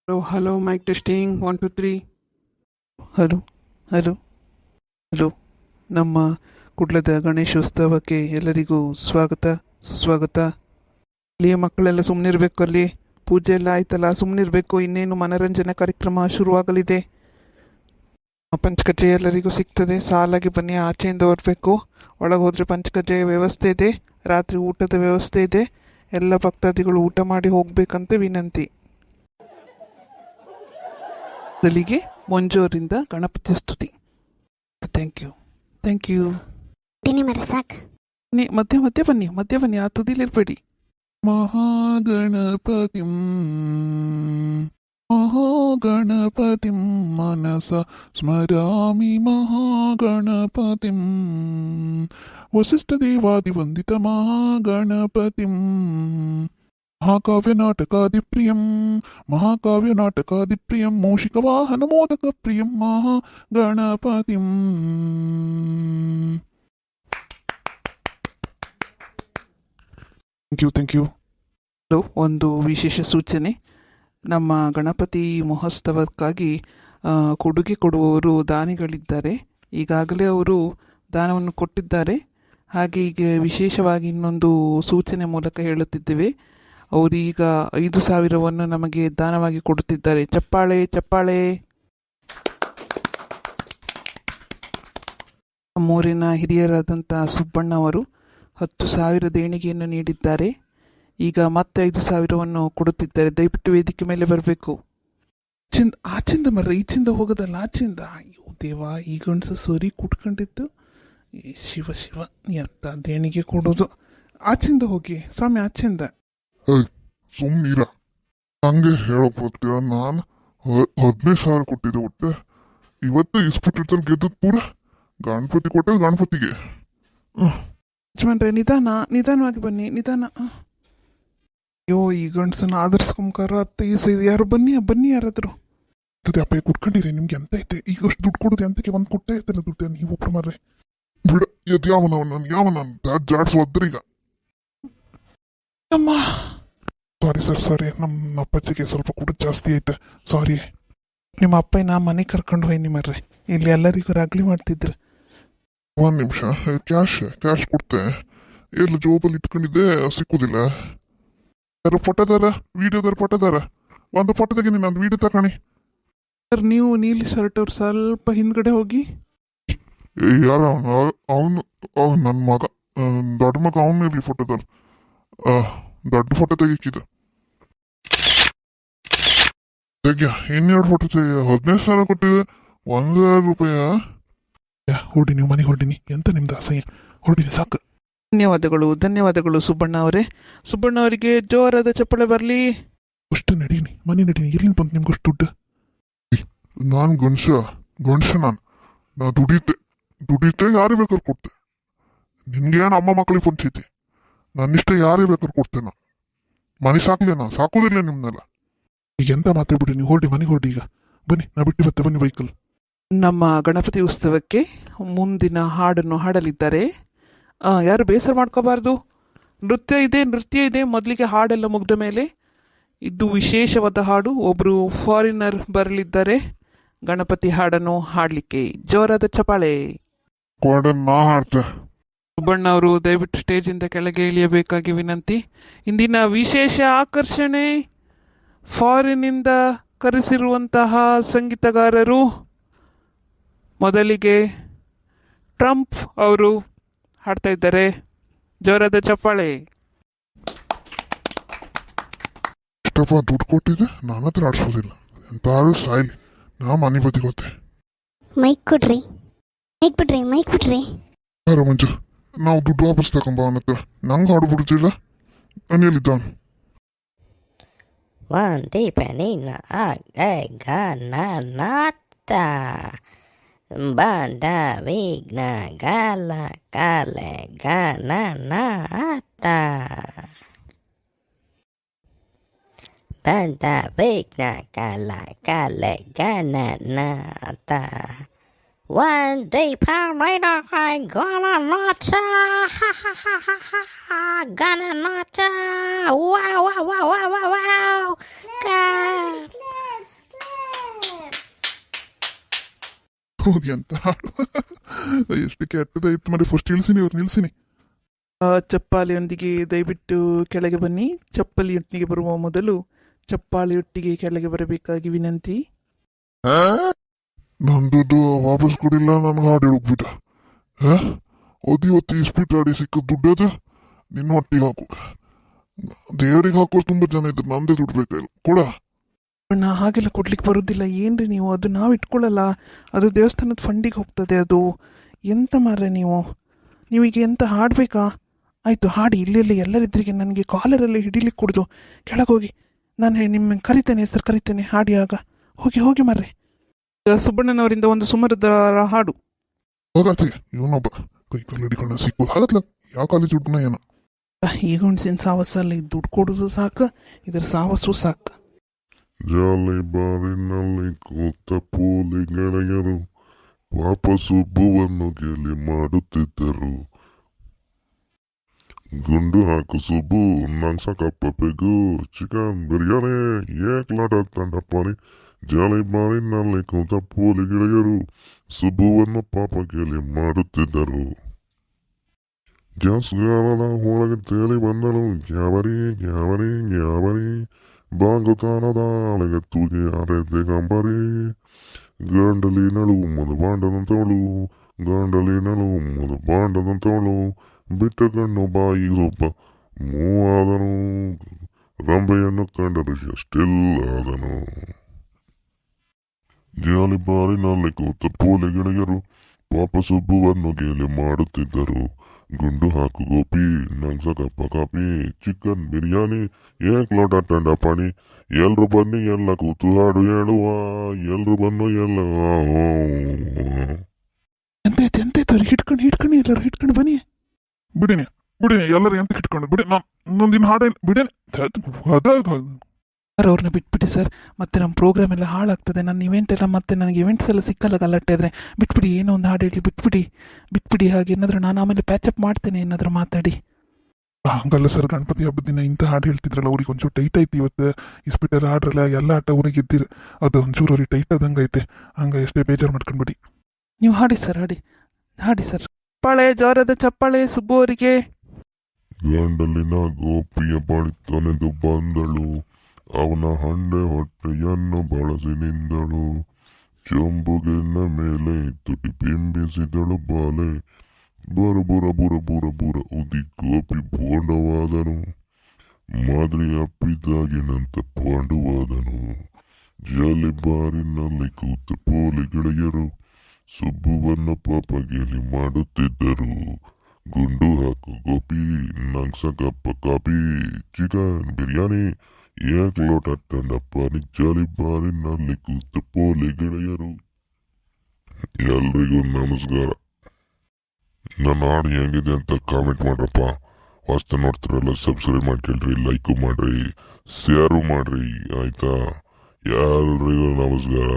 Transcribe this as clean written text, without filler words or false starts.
Hello, mic testing 1 2 3. Hello hello hello ನಮ್ಮ ಕುಡ್ಲದ ಗಣೇಶೋತ್ಸವಕ್ಕೆ ಎಲ್ಲರಿಗೂ ಸ್ವಾಗತ ಸುಸ್ವಾಗತ. ಅಲ್ಲಿ ಮಕ್ಕಳೆಲ್ಲ ಸುಮ್ಮನಿರಬೇಕು, ಅಲ್ಲಿ ಪೂಜೆ ಎಲ್ಲ ಆಯ್ತಲ್ಲ, ಸುಮ್ಮನಿರಬೇಕು. ಇನ್ನೇನು ಮನರಂಜನಾ ಕಾರ್ಯಕ್ರಮ ಶುರುವಾಗಲಿದೆ. ಪಂಚಕಜ್ಜೆ ಎಲ್ಲರಿಗೂ ಸಿಗ್ತದೆ, ಸಾಲಾಗಿ ಬನ್ನಿ. ಆಚೆಯಿಂದ ಹೊರಬೇಕು, ಒಳಗೆ ಹೋದರೆ ಪಂಚಕಜ್ಜೆಯ ವ್ಯವಸ್ಥೆ ಇದೆ, ರಾತ್ರಿ ಊಟದ ವ್ಯವಸ್ಥೆ ಇದೆ. ಎಲ್ಲ ಭಕ್ತಾದಿಗಳು ಊಟ ಮಾಡಿ ಹೋಗ್ಬೇಕಂತ ವಿನಂತಿ. ಮೊದಲಿಗೆ ಮಂಜೂರಿಂದ ಗಣಪತಿ ಸ್ತುತಿ. Thank you thank you. ಮಧ್ಯೆ ಮಧ್ಯೆ ಬನ್ನಿ, ಆ ತುದಿಲಿರ್ಬೇಡಿ. ಮಹಾಗಣಪತಿಂ ಮಹಾಗಣಪತಿಂ ಮನಸ ಸ್ಮರಾಮಿ ಮಹಾಗಣಪತಿಂ ವಸಿಷ್ಠದೇವಾದಿವಂದಿತ ಮಹಾಗಣಪತಿಂ ಮಹಾಕಾವ್ಯನಾಟಕಾದಿಪ್ರಿಯಂ ಮೂಷಿಕವಾಹನಮೋದಕಪ್ರಿಯಂ ಮಹಾಗಣಪತಿಂ. Thank you. ಒಂದು ವಿಶೇಷ ಸೂಚನೆ, ನಮ್ಮ ಗಣಪತಿ ಮಹೋತ್ಸವಕ್ಕಾಗಿ ಕೊಡುಗೆ ಕೊಡುವವರು ದಾನಿಗಳಿದ್ದಾರೆ. ಈಗಾಗಲೇ ಅವರು ದಾನವನ್ನು ಕೊಟ್ಟಿದ್ದಾರೆ. ಹಾಗೆ ಈಗ ವಿಶೇಷವಾಗಿ ಇನ್ನೊಂದು ಸೂಚನೆ ಮೂಲಕ ಹೇಳುತ್ತಿದ್ದೇವೆ. ಅವರೀಗ 5,000 ನಮಗೆ ದಾನವಾಗಿ ಕೊಡುತ್ತಿದ್ದಾರೆ. ಚಪ್ಪಾಳೆ ಚಪ್ಪಾಳೆ. ನಮ್ಮೂರಿನ ಹಿರಿಯರಾದಂಥ ಸುಬ್ಬಣ್ಣ ಅವರು 10,000 ದೇಣಿಗೆಯನ್ನು ನೀಡಿದ್ದಾರೆ. ಈಗ ಮತ್ತೆ 5,000 ಕೊಡುತ್ತಿದ್ದಾರೆ. ದಯವಿಟ್ಟು ವೇದಿಕೆ ಮೇಲೆ ಬರಬೇಕು. ಆಚಿಂದ ಮರ, ಈಚಿಂದ ಹೋಗೋದಲ್ಲ, ಆಚಿಂದ. ಅಯ್ಯೋ ದೇವಾ, ಈ ಗಂಡಸ ಸರಿ ಕುಟ್ಕೊಂಡಿದ್ದು. ಶಿವ ಶಿವ, ಎಂತ ದೇಣಿಗೆ ಕೊಡೋದು. ಆಚಿಂದ ಹೋಗಿ ಸ್ವಾಮಿ, ಆಚಿಂದ. ಸುಮ್ಮನಿರ, ಹಂಗೆ ಹೇಳಕ್ ಬರ್ತೀರ. ನಾನು 15,000 ಕೊಟ್ಟಿದ್ದೆ ಒಟ್ಟೆ. ಇವತ್ತು ಇಸ್ಬಿಟ್ಟಿರ್ತಾನೆ ಗೆದ್ದದ್ ಪೂರ. ಗಣಪತಿ ಕೊಟ್ಟೆ ಗಣಪತಿಗೆ. ಯಜಮಾನ್ರೆ, ನಿಧಾನವಾಗಿ ಬನ್ನಿ, ನಿಧಾನ. ಅಯ್ಯೋ, ಈ ಗಂಡಸನ್ನ ಆದರ್ಸ್ಕೊಂಕಾರ ಯಾರು ಬನ್ನಿ ಯಾರಾದ್ರು. ಅಪ್ಪ ಕುಟ್ಕೊಂಡಿರಿ, ನಿಮ್ಗೆ ಎಂತ ಐತೆ ಈಗ ಅಷ್ಟು ದುಡ್ಡು ಕೊಡೋದು ಎಂತಕ್ಕೆ? ಒಂದು ಕೊಟ್ಟೆ ಐತಲ್ಲ ದುಡ್ಡು, ನೀವು ಒಬ್ಬರು ಮಾರ್ರೆ. ಬಿಡ, ಯಾವನ ಜಾಡ್ಸೋದ್ರೀಗ. ಅಮ್ಮ ಸಾರಿ, ನಮ್ಮ ಅಪ್ಪಾಜಿಗೆ ಸ್ವಲ್ಪ ಕೂಡ ಜಾಸ್ತಿ ಐತೆ, ಸಾರಿ. ನಿಮ್ಮ ಅಪ್ಪನ ಮನೆಗೆ ಕರ್ಕೊಂಡು ಹೋಯ್ನಿ ಮರ್ರೆ, ಇಲ್ಲಿ ಎಲ್ಲರಿಗೂ ರಾಗ್ಲಿ ಮಾಡ್ತಿದ್ರು. 1 ನಿಮಿಷ, ಕ್ಯಾಶ್ ಕೊಡ್ತೆ. ಎಲ್ಲ ಜೋಬಲ್ಲಿ ಇಟ್ಕೊಂಡಿದ್ದೆ, ಸಿಕ್ಕುದಿಲ್ಲ. ಯಾರು ಪೊಟ್ಟದಾರ, ವಿಡಿಯೋದಾರ ಪೊಟ್ಟದಾರ, ಒಂದು ಫೋಟೋ ತೆಗೀನಿ, ನಂದು ವಿಡಿಯೋ ತಗೊಳ್ಳಿ. ಸರ್, ನೀವು ನೀಲಿ ಶರ್ಟ್ ಅವ್ರು ಸ್ವಲ್ಪ ಹಿಂದ್ಗಡೆ ಹೋಗಿ. ಯಾರ ಅವನು ನನ್ನ ಮಗ, ದೊಡ್ಡ ಮಗ, ಅವನು ಇರಲಿ ಫೋಟೋದಲ್ಲಿ. ದೊಡ್ಡ ಫೋಟೋ ತೆಗಿಕ್ಕಿದ ತೆಗ್ಯ. 2 ಫೋಟೋ ತೆಗಿಯ. 15,000 ಕೊಟ್ಟಿದೆ, 1,000 ರೂಪಾಯಿ. ಹೊಡಿ, ನೀವು ಮನೆಗೆ ಹೊಡಿನಿ. ಎಂತ ನಿಮ್ದು ಅಸಹ್ಯ, ಹೊಡಿನಿ ಸಾಕು. ಧನ್ಯವಾದಗಳು ಸುಬ್ಬಣ್ಣ ಅವರಿಗೆ ಜೋರಾದ ಚಪ್ಪಳೆ ಬರಲಿ. ಅಷ್ಟು ನಡೀನಿ, ಮನೆ ನಡೀನಿ. ಎಲ್ಲಿಂದ ಬಂತು ನಿಮ್ಗೆ ಅಷ್ಟು ದುಡ್ಡು? ನಾನು ಗಂಡಸ ನಾನು ದುಡಿತೆ ಯಾರೇ ಬೇಕಾದ್ರೆ ಕೊಡ್ತೆ. ನಿನ್ಗೇನು ಅಮ್ಮ ಮಕ್ಕಳಿಗೆ ಪಂಚೈತಿ, ನನ್ನಿಷ್ಟ ಯಾರೇ ಬೇಕಾದ್ರೆ ಕೊಡ್ತೇನೆ. ಮನೆ ಸಾಕೋದಿಲ್ಲ ನಿಮ್ನೆಲ್ಲ. ಈಗ ಎಂತ ಮಾತಾಡ್ಬಿಡಿ ನೀವು. ಹೊರಡಿ, ಮನೆಗೆ ಹೊರಡಿ. ಈಗ ಬನ್ನಿ, ನಾ ಬಿಟ್ಟು ಬತ್ತೆ, ಬನ್ನಿ ಬೈಕಲ್. ನಮ್ಮ ಗಣಪತಿ ಉತ್ಸವಕ್ಕೆ ಮುಂದಿನ ಹಾಡನ್ನು ಹಾಡಲಿದ್ದಾರೆ. ಯಾರು ಬೇಸರ ಮಾಡ್ಕೋಬಾರ್ದು. ನೃತ್ಯ ಇದೆ. ಮೊದಲಿಗೆ ಹಾಡೆಲ್ಲ ಮುಗ್ದ ಮೇಲೆ ಇದು ವಿಶೇಷವಾದ ಹಾಡು. ಒಬ್ಬರು ಫಾರಿನರ್ ಬರಲಿದ್ದಾರೆ ಗಣಪತಿ ಹಾಡನ್ನು ಹಾಡಲಿಕ್ಕೆ. ಜೋರಾದ ಚಪಾಳೆ. ಸುಬ್ಬಣ್ಣ ಅವರು ದಯವಿಟ್ಟು ಸ್ಟೇಜಿಂದ ಕೆಳಗೆ ಇಳಿಯಬೇಕಾಗಿ ವಿನಂತಿ. ಇಂದಿನ ವಿಶೇಷ ಆಕರ್ಷಣೆ, ಫಾರಿನಿಂದ ಕರೆಸಿರುವಂತಹ ಸಂಗೀತಗಾರರು. ಮೊದಲಿಗೆ ಟ್ರಂಪ್ ಅವರು ಹಾಡ್ತಾ ಇದ್ದಾರೆ. ಜೋರಾದ ಚಪ್ಪಾಳೆ. ದುಡ್ಡು ಕೊಟ್ಟಿದ್ದೆ, ನನ್ನ ಹತ್ರ ಆಡ್ಸೋದಿಲ್ಲ. ಎಂತಾರು ಸಾಯ್ಲಿ, ನಾ ಮನೆ ಬದಿ ಗೊತ್ತೆ. ಮೈಕ್ ಬಿಡ್ರಿ. ಯಾರ ಮಂಜು, ನಾವು ದುಡ್ಡು ವಾಪಸ್ ತಗೊಂಬ ಅವನ ಹತ್ರ. ನಂಗೆ ಹಾಡು ಬಿಡ್ತಿಲ್ಲ, ಮನೆಯಲ್ಲಿದ್ದಾನ. ವಂದೀಪನಿನ ಗಣನಾಥ ಬಂದ ವಿಘ್ನ ಗಾಲ ಕಾಲೆ ಗಣನಾಥ ಬಂದ ವಿಘ್ನ ಕಾಲ ಕಾಲೆ Gananatha ವಂದೀಪನಿನ Gananatha Gananatha. Wow, wow, wow, wow, wow, wow. God. ಹೌದು ಎಂತ ಹಾಡು ಎಷ್ಟು ಕೆಟ್ಟದಾಯ್ತು ಮರಿ ಫಸ್ಟ್ ಇಳಿಸಿನಿ ಇವ್ರು ನಿಲ್ಸಿನಿ. ಚಪ್ಪಾಳೆಯೊಂದಿಗೆ ದಯವಿಟ್ಟು ಕೆಳಗೆ ಬನ್ನಿ. ಚಪ್ಪಲಿಯೊಟ್ಟಿಗೆ ಬರುವ ಮೊದಲು ಚಪ್ಪಾಳೆಯೊಟ್ಟಿಗೆ ಕೆಳಗೆ ಬರಬೇಕಾಗಿ ವಿನಂತಿ. ನನ್ ದುಡ್ಡು ವಾಪಸ್ ಕೊಡಿಲ್ಲ, ನನ್ಗೆ ಹಾಡು ಹೇಳೋಗ್ಬಿಟ್ಟ. ಅದು ಇವತ್ತು ಇಸ್ಪಿಟ್ ಆಡಿ ಸಿಕ್ಕ ದುಡ್ಡು ಅದು ನಿನ್ನ ಹೊಟ್ಟಿಗೆ ಹಾಕು. ದೇವರಿಗೆ ಹಾಕೋರು ತುಂಬ ಜನ ಇದ್ರು, ನಂದೇ ದುಡ್ಡು ಬೇಕಾಗಿಲ್ಲ ಕೊಡ. ನಾ ಹಾಗೆಲ್ಲ ಕೊಡ್ಲಿಕ್ಕೆ ಬರೋದಿಲ್ಲ. ಏನ್ರಿ ನೀವು, ಅದು ನಾವು ಇಟ್ಕೊಳ್ಳಲ್ಲ, ಅದು ದೇವಸ್ಥಾನದ ಫಂಡಿಗೆ ಹೋಗ್ತದೆ ಅದು. ಎಂತ ಮಾರ್ರೆ ನೀವೀಗ ಎಂತ ಹಾಡಬೇಕಾ? ಆಯಿತು ಹಾಡಿ, ಇಲ್ಲೆಲ್ಲ ಎಲ್ಲರಿದ್ರಿಗೆ ನನಗೆ ಕಾಲರಲ್ಲಿ ಹಿಡಿಲಿಕ್ಕೆ ಕೊಡ್ದು. ಕೆಳಗೋಗಿ ನಾನು ನಿಮ್ಮ ಕರಿತೇನೆ, ಹೆಸರು ಕರಿತೇನೆ, ಹಾಡಿ ಆಗ. ಹೋಗಿ ಮಾರ್ರೆ. ಸುಬ್ಬಣ್ಣನವರಿಂದ ಒಂದು ಸುಮರದ ಹಾಡು. ಹೋಗತ್ತೆ ಇವನೊಬ್ಬ ಕೈ ಕಾಲು ಹಿಡಿಕೊಂಡು ಸಿಕ್ಕೋದು ಹಾಗತ್ಲ. ಯಾವ ಕಾಲೇಜ್ ದುಡ್ಡನ್ನ ಏನೋ. ಈಗ ಹುಣ್ಸಿನ ಸಾವಸಲ್ಲಿ ದುಡ್ಡು ಕೊಡೋದು ಸಾಕು, ಇದ್ರ ಸಾವಸು ಸಾಕು. ಜಾಲಿ ಬಾರಿನಲ್ಲಿ ಕೂತ ಪೋಲಿ ಗೆಳೆಯರು ಪಾಪ ಸುಬ್ಬುವನ್ನು ಗೇಲಿ ಮಾಡುತ್ತಿದ್ದರು. ಗುಂಡು ಹಾಕು ಸುಬ್ಬು ನಂಗೆ ಸಾಕಪ್ಪ ಪೆಗು ಚಿಕನ್ ಬಿರಿಯಾನಿ ಏಕ್ಲಾಟ ತಂಡಪ್ಪನಿ. ಜಾಲಿ ಬಾರಿನಲ್ಲಿ ಕೂತ ಪೋಲಿ ಗೆಳೆಯರು ಸುಬ್ಬುವನ್ನು ಪಾಪ ಗೇಲಿ ಮಾಡುತ್ತಿದ್ದರು. ಗ್ಯಾಸ್ಗಾಲದ ಒಳಗೆ ತೇಲಿ ಬಂದಳು ಗ್ಯಾಬರಿ ಗ್ಯಾಬರಿ ಗ್ಯಾಬರಿ. ಬಾಂಗುತಾನದ ಅಲೆಗೆ ತೂಗಿ ಅರೆದೆ ಕಂಬರಿ. ಗಂಡಲಿನಳು ಮದು ಬಾಂಡದಂತವಳು, ಗಂಡಲಿನಳು ಮದು ಬಾಂಡದಂತವಳು. ಬಿಟ್ಟ ಕಣ್ಣು ಬಾಯಿ ರೂಪ ಮೂವಾದನು, ರಂಬೆಯನ್ನು ಕಂಡರು ಎಸ್ಟಿಲ್ ಆದನು. ಜಾಲಿ ಬಾರಿನಲ್ಲಿ ಕೂತ ಪೋಲಿ ಗೆಳೆಯರು ಪಾಪ ಸುಬ್ಬುವನ್ನು ಗೇಲಿ ಮಾಡುತ್ತಿದ್ದರು. ಗುಂಡು ಹಾಕು ಗೋಪಿ ನಂಗೆ ಸಾಕಪ್ಪ ಕಾಪಿ ಚಿಕನ್ ಬಿರಿಯಾನಿ ಏಕ್ ಲೋಟ ಟಂಡ ಪಾಣಿ. ಎಲ್ರು ಬನ್ನಿ ಎಲ್ಲ ಕೂತು ಹಾಡು ಹೇಳುವ, ಎಲ್ರು ಬನ್ನು ಎಲ್ಲ. ಎಂತಾಯ್ತು ಹಿಡ್ಕೊಂಡು ಎಲ್ಲರೂ ಹಿಡ್ಕೊಂಡು ಬನ್ನಿ. ಬಿಡಿನಿ ಎಲ್ಲರೂ ಎಂತ ಇಟ್ಕೊಂಡು ಬಿಡಿ. ನಂದಿನ ಹಾಡೇನು ಬಿಡೇನಿ ಸರ್, ಅವ್ರನ್ನ ಬಿಟ್ಬಿಡಿ ಸರ್, ಮತ್ತೆ ನಮ್ಮ ಪ್ರೋಗ್ರಾಮ್ ಎಲ್ಲ ಹಾಳಾಗ್ತದೆ. ನನ್ನ ಇವೆಂಟ್ ಎಲ್ಲ ಮತ್ತೆ ನನಗೆ ಇವೆಂಟ್ಸ್ ಎಲ್ಲ ಸಿಕ್ಕಲ್ಲ ಗಲಾಟೆ ಇದ್ರೆ. ಬಿಟ್ಬಿಡಿ, ಏನೋ ಒಂದು ಹಾಡು ಹೇಳಿ ಬಿಟ್ಬಿಡಿ. ಹಾಗೆ ಏನಾದರೂ ನಾನು ಆಮೇಲೆ ಪ್ಯಾಚಪ್ ಮಾಡ್ತೇನೆ, ಏನಾದರೂ ಮಾತಾಡಿ. ಹಂಗಲ್ಲ ಸರ್, ಗಣಪತಿ ಹಬ್ಬದ ದಿನ ಇಂಥ ಹಾಡು ಹೇಳ್ತಿದ್ರಲ್ಲ ಅವ್ರಿಗೆ ಒಂಚೂರು ಟೈಟ್ ಐತಿ. ಇವತ್ತು ಇಸ್ಪಿಟಲ್ ಹಾಡ್ರಲ್ಲ ಎಲ್ಲ ಆಟ ಊರಿಗೆ ಇದ್ದಿರ, ಅದು ಒಂಚೂರು ಅವ್ರಿಗೆ ಟೈಟ್ ಆದಂಗೆ ಐತೆ. ಹಂಗೆ ಎಷ್ಟೇ ಬೇಜಾರು ಮಾಡ್ಕೊಂಡ್ಬಿಡಿ. ನೀವು ಹಾಡಿ ಸರ್, ಹಾಡಿ ಸರ್. ಚಪ್ಪಾಳೆ, ಜೋರದ ಚಪ್ಪಾಳೆ ಸುಬ್ಬು ಅವರಿಗೆ. ಗಂಡಲಿನ ಗೋಪಿಯ ಬಳಿತನೆದು ಬಂದಳು, ಅವನ ಹಂಡೆ ಹೊಟ್ಟೆಯನ್ನು ಬಳಸಿ ನಿಂದಳು. ಚಂಬುಗೆನ್ನ ಮೇಲೆ ತುಟಿ ಬಿಂಬಿಸಿದಳು ಬಾಲೆ. ಬುರ ಉದಿ ಗೋಪಿ ಬೋಂಡವಾದನು. ಮಾದರಿ ಅಪ್ಪಿದಾಗಿನಂತ ಪಾಂಡುವಾದನು. ಜಾಲಿ ಬಾರಿನಲ್ಲಿ ಕೂತ ಪೋಲಿ ಗೆಳೆಯರು ಸುಬ್ಬುವನ್ನು ಪಾಪ ಗೇಲಿ ಮಾಡುತ್ತಿದ್ದರು. ಗುಂಡು ಹಾಕು ಗೋಪಿ ನಂಗೆ ಸಾಕಪ್ಪ ಕಾಪಿ ಚಿಕನ್ ಬಿರಿಯಾನಿ ಏಕ್ ಲೋಟ ಟಂಡಪ್ಪ. ಜಾಲಿ ಬಾರಿನಲ್ಲಿ ಕೂತ ಪೋಲಿ ಗೆಳೆಯರು. ಎಲ್ರಿಗೂ ನಮಸ್ಕಾರ. ನನ್ನ ಹಾಡು ಹೆಂಗಿದೆ ಅಂತ ಕಾಮೆಂಟ್ ಮಾಡ್ರಪ್ಪ. ಹೊಸ್ತ ನೋಡ್ತಿರಲ್ಲ ಸಬ್ಸ್ಕ್ರೈಬ್ ಮಾಡ್ಕೊಳ್ರಿ, ಲೈಕು ಮಾಡ್ರಿ, ಶೇರು ಮಾಡ್ರಿ, ಆಯ್ತಾ? ಎಲ್ರಿಗೂ ನಮಸ್ಕಾರ.